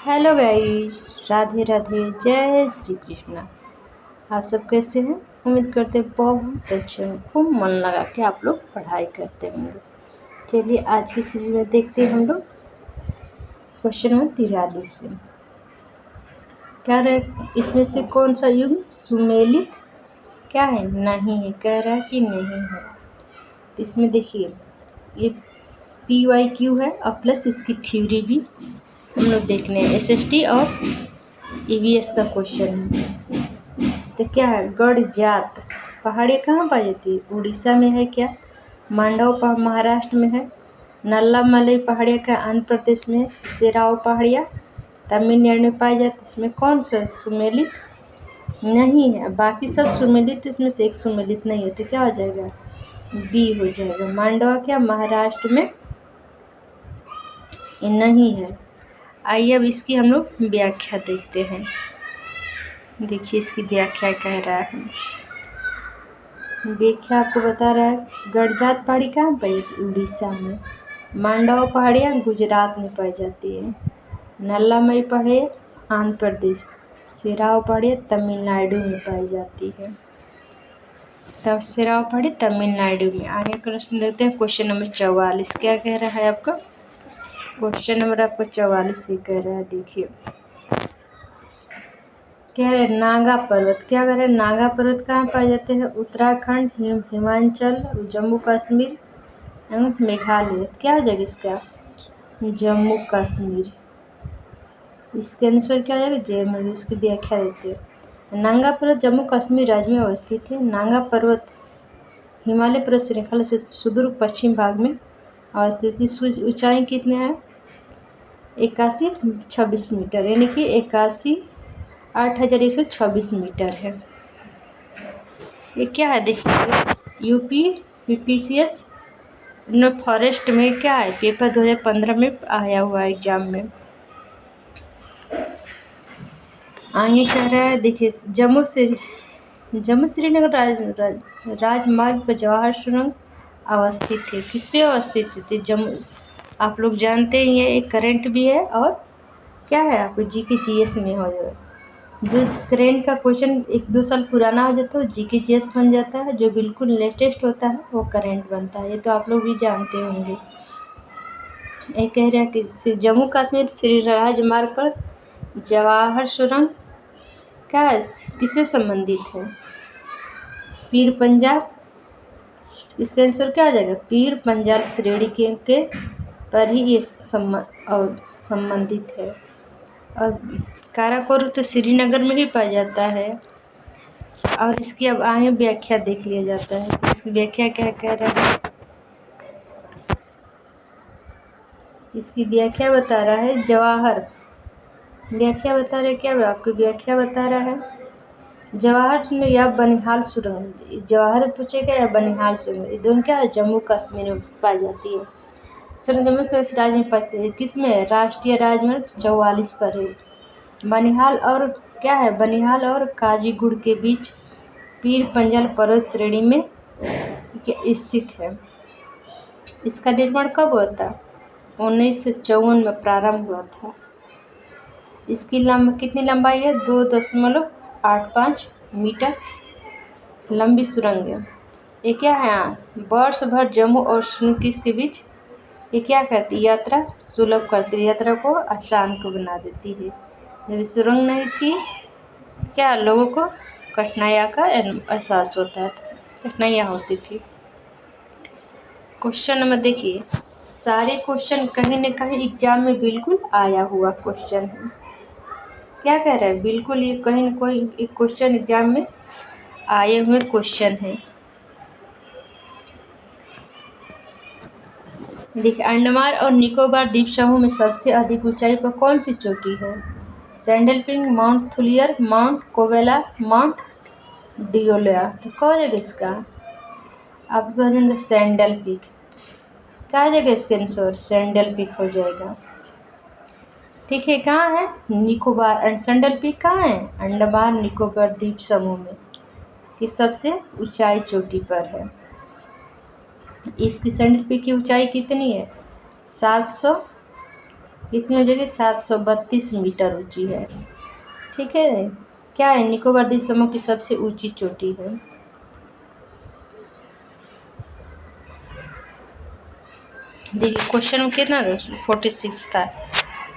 Hello guys, Radhe Radhe, जय श्री कृष्णा। आप सब कैसे हैं? उम्मीद करते हैं बहुत अच्छे हैं। खूब मन लगा के आप लोग पढ़ाई करते होंगे। चलिए आज की सीरीज में देखते हैं हम लोग क्वेश्चन नंबर 43 से। क्या रहे इसमें से कौन सा युग्म सुमेलित क्या है? नहीं है। कह रहा है कि नहीं है। तो इसमें देखिए ये PYQ है और प्लस इसकी थ्योरी भी हम लोग देखने हैं। SST और EVS का क्वेश्चन है। तो क्या है? गढ़ जात पहाड़ी कहाँ पाई जाती है? उड़ीसा में है क्या? मांडव महाराष्ट्र में है। नल्ला मलई पहाड़िया का आंध्र प्रदेश में है। सेराव पहाड़िया तमिलनाडु में पाई जाती है। इसमें कौन सा सुमेलित नहीं है? बाकी सब सुमेलित, इसमें से एक सुमेलित नहीं है। तो क्या हो जाएगा? बी हो जाएगा। मांडवा क्या महाराष्ट्र में नहीं है। आइए अब इसकी हम लोग व्याख्या देखते हैं। देखिए इसकी व्याख्या कह रहा है। व्याख्या आपको बता रहा है गढ़जात पहाड़ी कहाँ पाई जाती है? उड़ीसा में। मांडव पहाड़ियाँ गुजरात में पाई जाती है। नल्लामई पहाड़ियाँ आंध्र प्रदेश। सेराव पहाड़ियाँ तमिलनाडु में पाई जाती है। तब सेराव पहाड़ी तमिलनाडु में। आगे प्रश्न देखते हैं क्वेश्चन नंबर 44। क्या कह रहा है आपका? क्वेश्चन नंबर आपको 44 से कह रहा है। देखिए कह रहे नागा पर्वत। क्या कह रहे हैं? नागा पर्वत कहाँ पाए जाते हैं? उत्तराखंड, हिमाचल, जम्मू कश्मीर एवं मेघालय। क्या हो जाएगा इसका? जम्मू कश्मीर। इसके अनुसार क्या हो जाएगा? जम्मू। इसकी व्याख्या देते हैं। नागा पर्वत जम्मू कश्मीर राज्य में अवस्थित है। नागा पर्वत हिमालय पर्वत श्रृंखला से सुदूर पश्चिम भाग में अवस्थित है। ऊंचाई कितने हैं? 8126 मीटर, यानी कि 81,826 मीटर है। ये क्या है? देखिए यूपी PPCS फॉरेस्ट में क्या है? पेपर 2015 में आया हुआ है एग्जाम में। आगे कह रहा है देखिए जम्मू श्रीनगर राजमार्ग पर जवाहर सुरंग अवस्थित है। किस पे अवस्थित है? जम्मू। आप लोग जानते ही हैं, एक करंट भी है और क्या है आपको GK GS में हो जाएगा। जो करंट का क्वेश्चन 1-2 साल पुराना हो जाता है वो GK GS बन जाता है। जो बिल्कुल लेटेस्ट होता है वो करंट बनता है। ये तो आप लोग भी जानते होंगे। ये कह रहा है कि जम्मू कश्मीर श्री राजमार्ग पर जवाहर सुरंग क्या है? किससे संबंधित है? पीर पंजाब। इसका आंसर क्या आ जाएगा? पीर पंजाल श्रेणी के पर ही ये संबंधित है। और काराकोरम तो श्रीनगर में भी पाया जाता है। और इसकी अब आगे व्याख्या देख लिया जाता है। इसकी व्याख्या क्या कह रहा है? इसकी व्याख्या बता रहा है जवाहर। व्याख्या बता रहा है क्या? आपकी व्याख्या बता रहा है जवाहर या बनिहाल सुरंग। जवाहर पूछेगा या बनिहाल सुरंग, ये दोनों क्या है? जम्मू कश्मीर में पाई जाती है। सुरंग जम्मू कश्मीर राज्य में पाई है। किस में? राष्ट्रीय राजमार्ग 44 पर है। बनिहाल और क्या है? बनिहाल और काजीगुड़ के बीच पीर पंजाल पर्वत श्रेणी में स्थित है। इसका निर्माण कब हुआ था? 1954 में प्रारंभ हुआ था। इसकी कितनी लंबाई है? 2.85 मीटर लंबी सुरंग है। ये क्या है? वर्ष भर जम्मू और श्रीनगर के बीच ये क्या करती है? यात्रा सुलभ करती है, यात्रा को आसान को बना देती है। जब सुरंग नहीं थी क्या लोगों को कठिनाइयाँ का एहसास होता था, कठिनाइयाँ होती थी। क्वेश्चन नंबर देखिए, सारे क्वेश्चन कहीं न कहीं एग्जाम में बिल्कुल आया हुआ क्वेश्चन है। क्या कह रहा है? बिल्कुल ये कहीं न कहीं एक क्वेश्चन एग्जाम में आए हुए क्वेश्चन है। देखिए अंडमान और निकोबार द्वीप समूह में सबसे अधिक ऊंचाई पर कौन सी चोटी है? Saddle Peak, Mount Thuillier, Mount कोवेला, माउंट डियोलिया। तो क्या हो जाएगा इसका? आप समझेंगे सैंडल पीक। क्या आ जाएगा इसके आंसर? सैंडल पीक हो जाएगा। ठीक है, कहाँ है? निकोबार एंड सैंडल पीक कहाँ है? अंडमान निकोबार द्वीप समूह में कि सबसे ऊंचाई चोटी पर है। इसकी सैंडल पीक की ऊंचाई कितनी है? 700 कितनी हो जाएगी, 732 मीटर ऊंची है। ठीक है, क्या है, निकोबार द्वीप समूह की सबसे ऊंची चोटी है। देखिए क्वेश्चन कितना 46 था।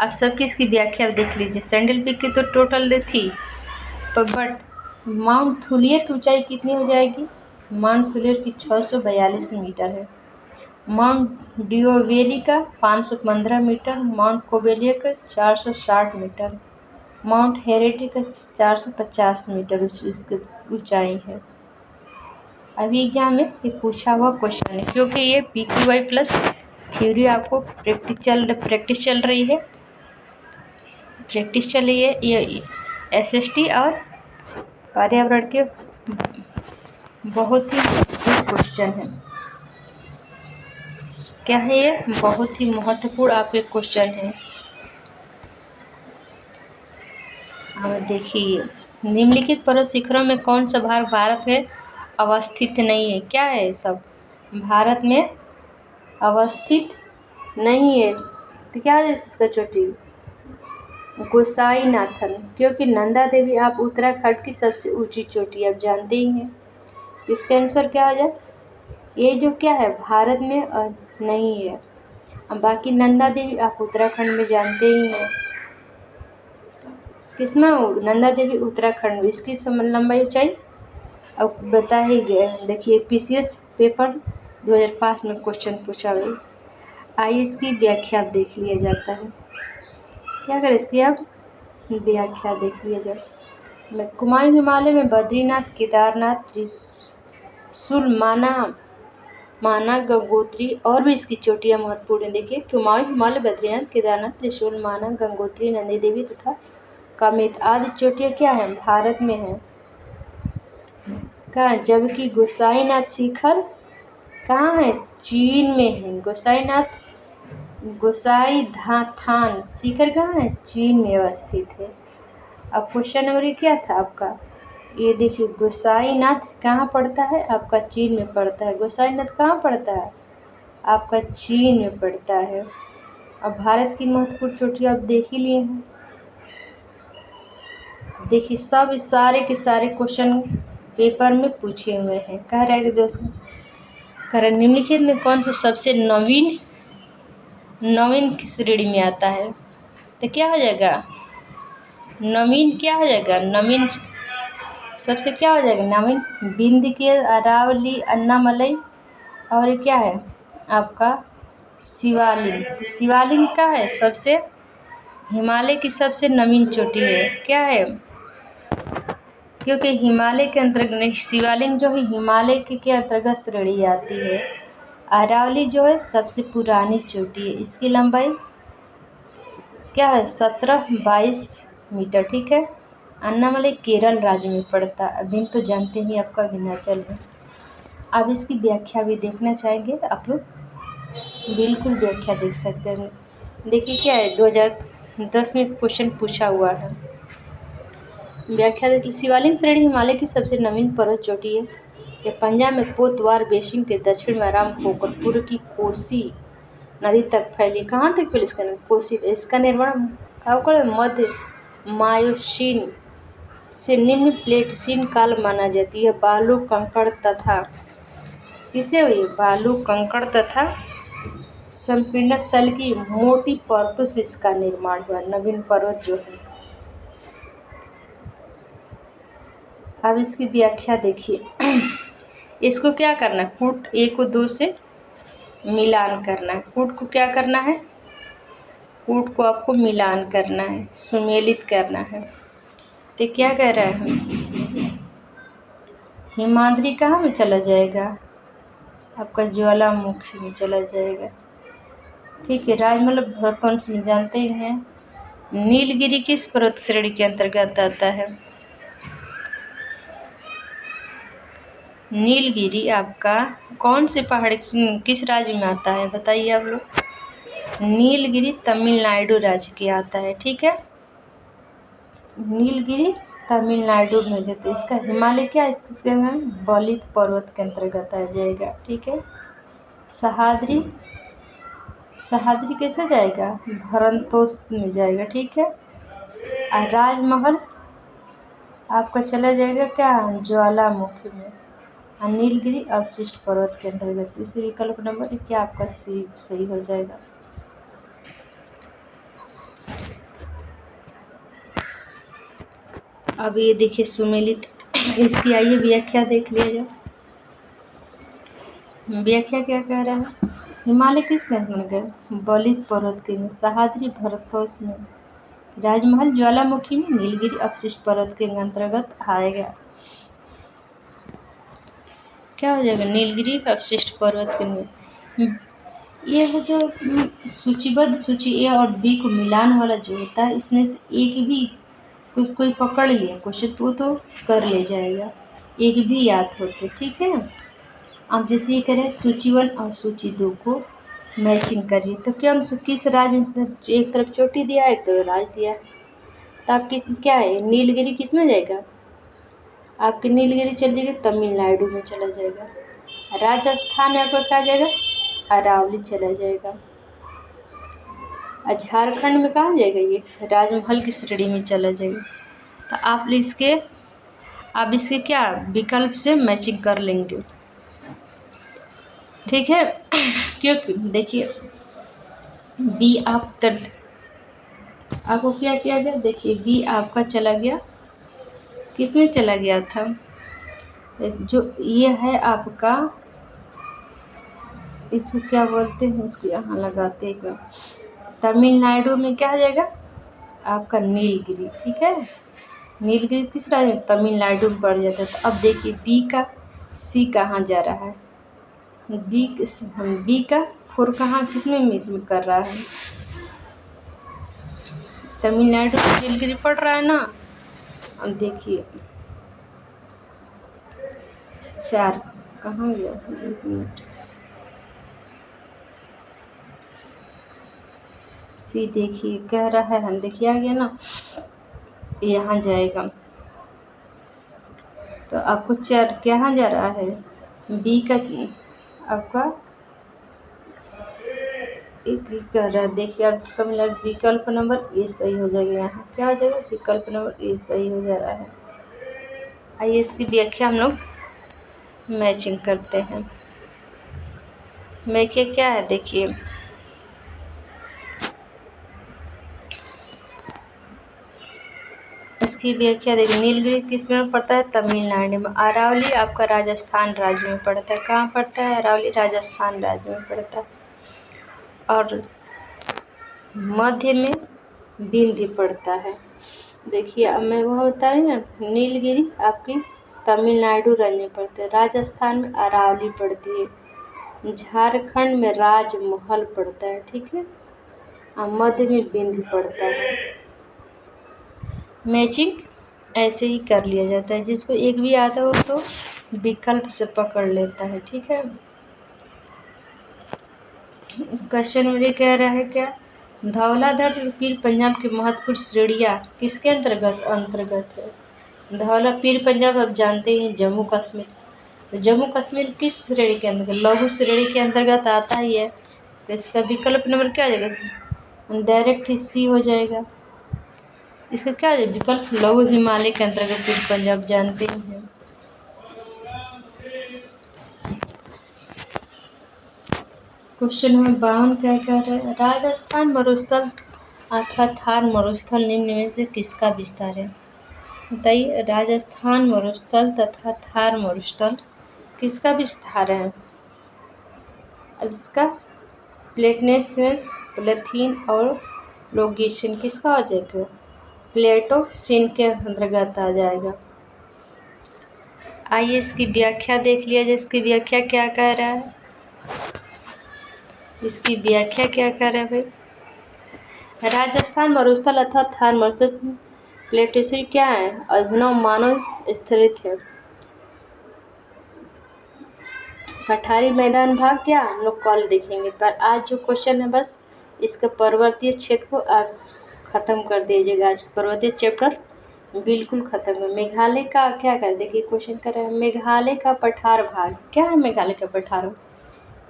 अब सबकी इसकी व्याख्या देख लीजिए। सैंडल पीक की तो टोटल थी, बट माउंट थुलियर की ऊंचाई कितनी हो जाएगी, माउंट थुलियर की 642 मीटर है। माउंट डिओवेली का 515 मीटर, माउंट कोबेलिया का 460 मीटर, माउंट हेरेटी का 450 मीटर उसकी ऊंचाई है। अभी एग्जाम में ये पूछा हुआ क्वेश्चन है, क्योंकि ये PQI प्लस थ्योरी आपको प्रैक्टिस चल रही है, ये SST और पर्यावरण के बहुत ही क्वेश्चन है। क्या है ये, बहुत ही महत्वपूर्ण आपके क्वेश्चन है। अब देखिए, निम्नलिखित पर्वत शिखरों में कौन सा भाग भारत में अवस्थित नहीं है। क्या है सब भारत में अवस्थित नहीं है, तो क्या है इसका चोटी, गोसाईनाथन, क्योंकि नंदा देवी आप उत्तराखंड की सबसे ऊंची चोटी आप जानते ही हैं। तो इसका आंसर क्या हो जाए, ये जो क्या है भारत में नहीं है। अब बाकी नंदा देवी आप उत्तराखंड में जानते ही हैं। किसमें, नंदा देवी उत्तराखंड में, इसकी लंबाई ऊंचाई अब बता ही गए। देखिए PCS पेपर 2005 में क्वेश्चन पूछा गया। आइए इसकी व्याख्या देख लिया जाता है। क्या करें, इसकी अब व्याख्या देख लिया जाए। कुमाऊं हिमालय में बद्रीनाथ, केदारनाथ, त्रिशूल, माना, गंगोत्री और भी इसकी चोटियां महत्वपूर्ण है। देखिए कुमाऊं हिमालय, बद्रीनाथ, केदारनाथ, त्रिशूल, माना, गंगोत्री, नंदी देवी तथा कामेत आदि चोटियां क्या है, भारत में है। कहाँ, जबकि गोसाईनाथ शिखर कहाँ है, चीन में है। गोसाईधाथान शिखर कहाँ है, चीन में अवस्थित है। अब क्वेश्चन नंबर ये क्या था आपका, ये देखिए गोसाईनाथ कहाँ पड़ता है, आपका चीन में पड़ता है। गोसाईनाथ कहाँ पड़ता है, आपका चीन में पड़ता है। अब भारत की महत्वपूर्ण चोटियां आप देख ही लिए हैं। देखिए सब सारे के सारे क्वेश्चन पेपर में पूछे हुए हैं। कह रहे हैं दोस्तों, करण निम्नलिखित में कौन सा सबसे नवीन की श्रेणी में आता है, तो क्या हो जाएगा, नवीन क्या हो जाएगा, नवीन सबसे क्या हो जाएगा, नवीन बिंद के अरावली, अन्नामलई और ये क्या है आपका शिवालिक। शिवालिक का है सबसे, हिमालय की सबसे नवीन चोटी है। क्या है, क्योंकि हिमालय के अंतर्गत शिवालिक जो है हिमालय के अंतर्गत श्रेणी आती है। अरावली जो है सबसे पुरानी चोटी है, इसकी लंबाई क्या है 1722 मीटर। ठीक है, अन्नामलई केरल राज्य में पड़ता है। अभी तो जानते ही आपका विंध्याचल है। अब इसकी व्याख्या भी देखना चाहेंगे आप लोग, बिल्कुल व्याख्या देख सकते हैं। देखिए क्या है, 2010 में क्वेश्चन पूछा हुआ है। व्याख्या देखिए, शिवालिक श्रेणी हिमालय की सबसे नवीन पर्वत चोटी है। ये पंजाब में पोतवार बेसिन के दक्षिण में आराम होकर पूर्व की कोसी नदी तक फैली। कहाँ तक फैली, इसका कोसी। इसका निर्माण मध्य मायोसीन से निम्न प्लेटसीन काल माना जाती है। बालू कंकड़ तथा किसे हुई, बालू कंकड़ तथा संपीड़न सल की मोटी परतों से इसका निर्माण हुआ नवीन पर्वत जो है। अब इसकी व्याख्या देखिए। इसको क्या करना है, कूट 1 को 2 से मिलान करना है। कूट को क्या करना है, कूट को आपको मिलान करना है, सुमेलित करना है। तो क्या कह रहा है, हिमाद्री कहाँ में चला जाएगा, आपका ज्वालामुखी में चला जाएगा। ठीक है, राजमल भरतवंश में जानते ही हैं। नीलगिरी किस पर्वत श्रेणी के अंतर्गत आता है, नीलगिरी आपका कौन से पहाड़ किस राज्य में आता है, बताइए आप लोग। नीलगिरी तमिलनाडु राज्य के आता है। ठीक है, नीलगिरी तमिलनाडु में जाता है। इसका हिमालय क्या स्थित है, बलित पर्वत के अंतर्गत आ जाएगा। ठीक है, सह्याद्री कैसे जाएगा, भरतोष में जाएगा, ठीक है। और राजमहल आपका चला जाएगा क्या, ज्वालामुखी में। और नीलगिरी अवशिष्ट पर्वत के अंतर्गत। इसी विकल्प नंबर क्या आपका सही हो जाएगा। अब ये देखिए सुमेलित, इसकी आइए व्याख्या देख लीजिए। व्याख्या क्या कह रहा है, हिमालय किस के अंतर्गत, बलित पर्वत के में, सह्याद्री भरतोष में, राजमहल ज्वालामुखी में, नीलगिरी अवशिष्ट पर्वत के अंतर्गत आएगा। क्या हो जाएगा, नीलगिरी अवशिष्ट पर्वत के में। ये है जो सूचीबद्ध सूची ए और बी को मिलान वाला जो होता है, इसमें से एक भी कोई पकड़ लिया क्वेश्चन तो कर ले जाएगा, एक भी याद होते, ठीक है। अब जैसे ये करें सूची 1 और सूची 2 को मैचिंग करिए, तो किस राज्य, एक तरफ चोटी दिया है, एक तरफ राज दिया है, तो आपकी क्या है, नीलगिरी किस में जाएगा, आपकी नीलगिरी चल जाएगी तमिलनाडु में चला जाएगा। राजस्थान में आपका क्या जाएगा, अरावली चला जाएगा। और झारखंड में कहाँ जाएगा, ये राजमहल की श्रेणी में चला जाएगा। तो आप इसके क्या विकल्प से मैचिंग कर लेंगे, ठीक है। क्योंकि देखिए बी आपको क्या किया गया, देखिए बी आपका चला गया, किसमें चला गया था, जो ये है आपका, इसको क्या बोलते हैं, इसको यहाँ लगाते हैं, तमिलनाडु में क्या आ जाएगा आपका नीलगिरी, ठीक है। नीलगिरी तीसरा तमिलनाडु में पड़ जाता है। तो अब देखिए बी का सी कहाँ जा रहा है, बी का 4 कहाँ किसमें मिस में कर रहा है, तमिलनाडु में नीलगिरी पड़ रहा है ना। अब देखिए 4 कहाँ गया, 1 मिनट, सी देखिए कह रहा है, हम देखिए आ गया ना, यहाँ जाएगा। तो आपको 4 कहाँ जा रहा है, बी का आपका एक कर रहा है, देखिए अब इसका मिला विकल्प नंबर ए सही हो जाएगा, यहाँ क्या हो जाएगा, विकल्प नंबर ए सही हो जा रहा है। आइए इसकी व्याख्या हम लोग मैचिंग करते हैं। व्याख्या क्या है, देखिए इसकी व्याख्या देखिए, नीलगिरी किस में पड़ता है, तमिलनाडु में। अरावली आपका राजस्थान राज्य में पड़ता है, कहाँ पड़ता है, अरावली राजस्थान राज्य में पड़ता है। और मध्य में विंध्य पड़ता है। देखिए अब मैं वो होता है ना, नीलगिरी आपकी तमिलनाडु राज्य में पड़ती है, राजस्थान में अरावली पड़ती है, झारखंड में राजमहल पड़ता है, ठीक है, और मध्य में विंध्य पड़ता है। मैचिंग ऐसे ही कर लिया जाता है, जिसको एक भी आता हो तो विकल्प से पकड़ लेता है, ठीक है। क्वेश्चन मेरे कह रहा है क्या, धौलाधर पीर पंजाब की महत्वपूर्ण श्रेणियाँ किसके अंतर्गत है। धौला पीर पंजाब आप जानते हैं जम्मू कश्मीर, तो जम्मू कश्मीर किस श्रेणी के अंतर्गत, लघु श्रेणी के अंतर्गत आता ही है। तो इसका विकल्प नंबर क्या हो जाएगा, डायरेक्ट ही सी हो जाएगा। इसका क्या है विकल्प, लघु हिमालय के अंतर्गत पीर पंजाब जानते हैं। क्वेश्चन नंबर 52 क्या कह रहे हैं, राजस्थान मरुस्थल अथवा थार मरुस्थल निम्न में से किसका विस्तार है। बताइए राजस्थान मरुस्थल तथा थार मरुस्थल किसका विस्तार है। अब इसका प्लेटनेसनेस प्लेथीन और लोगेशन किसका आ जाएगा, प्लेटो सीन के अंतर्गत आ जाएगा। आइए इसकी व्याख्या देख लिया जाए, इसकी व्याख्या क्या कह रहा है, इसकी व्याख्या क्या कह रहा है भाई, राजस्थान मरुस्थल अथवा थार मरुस्थल प्लेटोसी क्या है, अभिनव मानव स्थित है। पठारी मैदान भाग क्या हम लोग कल देखेंगे, पर आज जो क्वेश्चन है बस इसके पर्वतीय क्षेत्र को आज खत्म कर दीजिएगा। आज पर्वतीय चैप्टर बिल्कुल खत्म है। मेघालय का क्या कर, देखिए क्वेश्चन कर रहा है मेघालय का पठार भाग क्या है, मेघालय का पठार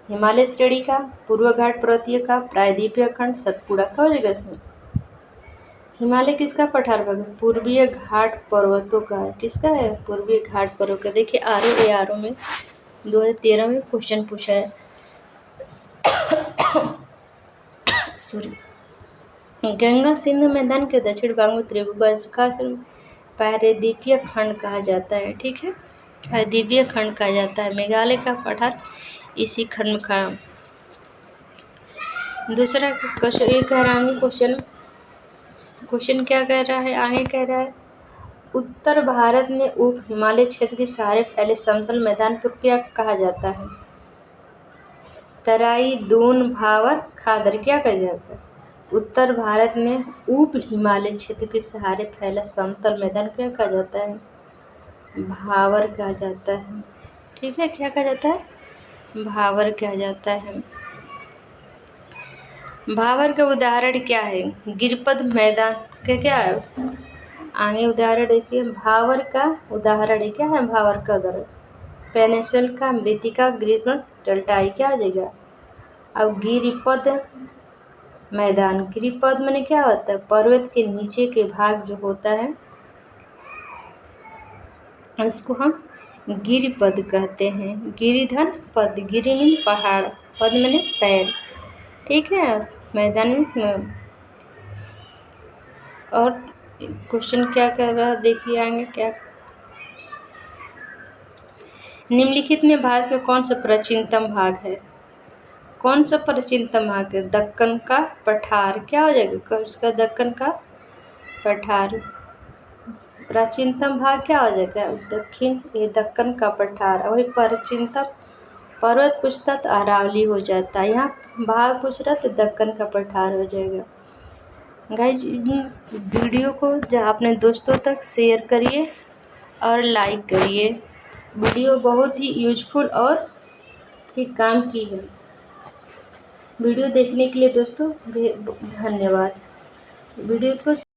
हिमालय श्रेणी का, पूर्व घाट पर्वतीय का, प्रायद्वीपीय खंड, सतपुड़ा का हो जाएगा इसमें। हिमालय किसका पठार भाग है? पूर्वीय घाट पर्वतों का है। किसका है? पूर्वीय घाट पर्वत का। देखिए आरओ में 2013 में क्वेश्चन पूछा है। सॉरी। गंगा सिंधु मैदान के दक्षिण भाग में त्रिभुज का प्रायद्वीपीय खंड कहा जाता है। ठीक है, प्रायद्वीपीय खंड कहा जाता है। मेघालय का पठार इसी खंड में खड़ा। दूसरा क्वेश्चन ये कह रहा है, क्वेश्चन क्या कह रहा है? आगे कह रहा है उत्तर भारत में उप हिमालय क्षेत्र के सहारे फैले समतल मैदान पर क्या कहा जाता है? तराई, दून, भावर, खादर क्या कहा जाता है? उत्तर भारत में उप हिमालय क्षेत्र के सहारे फैला समतल मैदान क्या कहा जाता है? भावर कहा जाता है। ठीक है, क्या कहा जाता है? भावर कहा जाता है। भावर का उदाहरण क्या है? गिरिपद मैदान का क्या है? आगे उदाहरण देखिए, भावर का उदाहरण क्या है? भावर का उदाहरण पेनिनसुला का, मृत्तिका, गिरिपद, डेल्टाई क्या आ जाएगा? अब गिरिपद मैदान, गिरिपद मैंने क्या होता है? पर्वत के नीचे के भाग जो होता है उसको हम गिरिपद कहते हैं। गिरिधन पद, गिरि मीन पहाड़, पद मैंने पैर। ठीक है, मैदान में। और क्वेश्चन क्या कर रहा है देखिए आगे क्या। निम्नलिखित में भारत का कौन सा प्राचीनतम भाग है? कौन सा प्राचीनतम भाग है? दक्कन का पठार क्या हो जाएगा? उसका दक्कन का पठार। प्राचीनतम भाग क्या हो जाएगा? दक्षिण, ये दक्कन का पठार। वही प्राचीनतम पर्वत पूछता तो अरावली हो जाता, यहाँ भाग पूछ रहा तो दक्कन का पठार हो जाएगा। गाइज वीडियो को अपने दोस्तों तक शेयर करिए और लाइक करिए। वीडियो बहुत ही यूजफुल और ठीक काम की है। वीडियो देखने के लिए दोस्तों धन्यवाद। वीडियो को